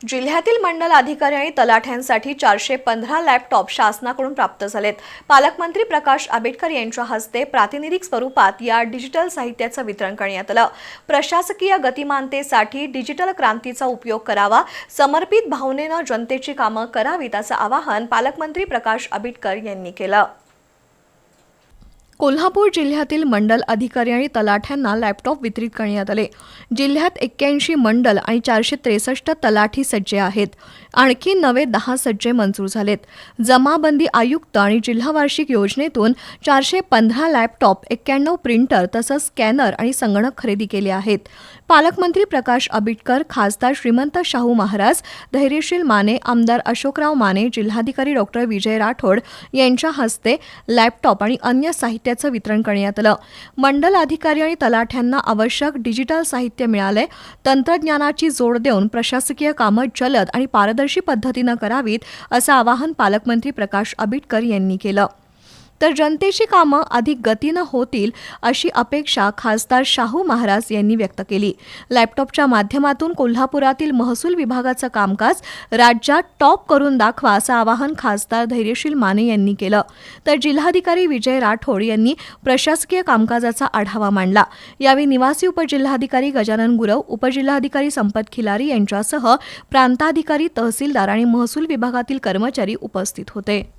जिल्ह्यातील मंडल अधिकारी आणि तलाठ्यांसाठी 415 लॅपटॉप शासनाकडून प्राप्त झालेत। पालकमंत्री प्रकाश आंबेडकर यांच्या हस्ते प्रातिनिधिक स्वरूपात या डिजिटल साहित्याचं वितरण करण्यात आलं। प्रशासकीय गतिमानतेसाठी डिजिटल क्रांतीचा उपयोग करावा, समर्पित भावनेनं जनतेची कामं करावीत असं आवाहन पालकमंत्री प्रकाश आंबेडकर यांनी केलं। कोल्हापूर जिल्ह्यातील मंडल अधिकारी आणि तलाठ्यांना लॅपटॉप वितरित करण्यात आले। जिल्ह्यात 81 मंडल आणि 463 तलाठी सज्जे आहेत। आणखी नवे 10 सज्जे मंजूर झालेत। जमाबंदी आयुक्त आणि जिल्हा वार्षिक योजनेतून 415 लॅपटॉप, 91 प्रिंटर तसंच स्कॅनर आणि संगणक खरेदी केले आहेत। पालकमंत्री प्रकाश आंबेडकर, खासदार श्रीमंत शाहू महाराज, धैर्यशील माने, आमदार अशोकराव माने, जिल्हाधिकारी डॉक्टर विजय राठोड यांच्या हस्ते लॅपटॉप आणि अन्य साहित्याचं वितरण करण्यात आलं। मंडल अधिकारी आणि तलाठ्यांना आवश्यक डिजिटल साहित्य मिळाले। तंत्रज्ञानाची जोड देऊन प्रशासकीय कामं जलद आणि पारदर्शी पद्धतीनं करावीत असं आवाहन पालकमंत्री प्रकाश आंबेडकर यांनी केलं। तर जनतेची कामं अधिक गतीनं होतील अशी अपेक्षा खासदार शाहू महाराज यांनी व्यक्त केली। लॅपटॉपच्या माध्यमातून कोल्हापुरातील महसूल विभागाचं कामकाज राज्यात टॉप करून दाखवा असं आवाहन खासदार धैर्यशील माने यांनी केलं। तर जिल्हाधिकारी विजय राठोड यांनी प्रशासकीय कामकाजाचा आढावा मांडला। यावेळी निवासी उपजिल्हाधिकारी गजानन गुरव, उपजिल्हाधिकारी संपत खिलारी यांच्यासह प्रांताधिकारी, तहसीलदार आणि महसूल विभागातील कर्मचारी उपस्थित होते।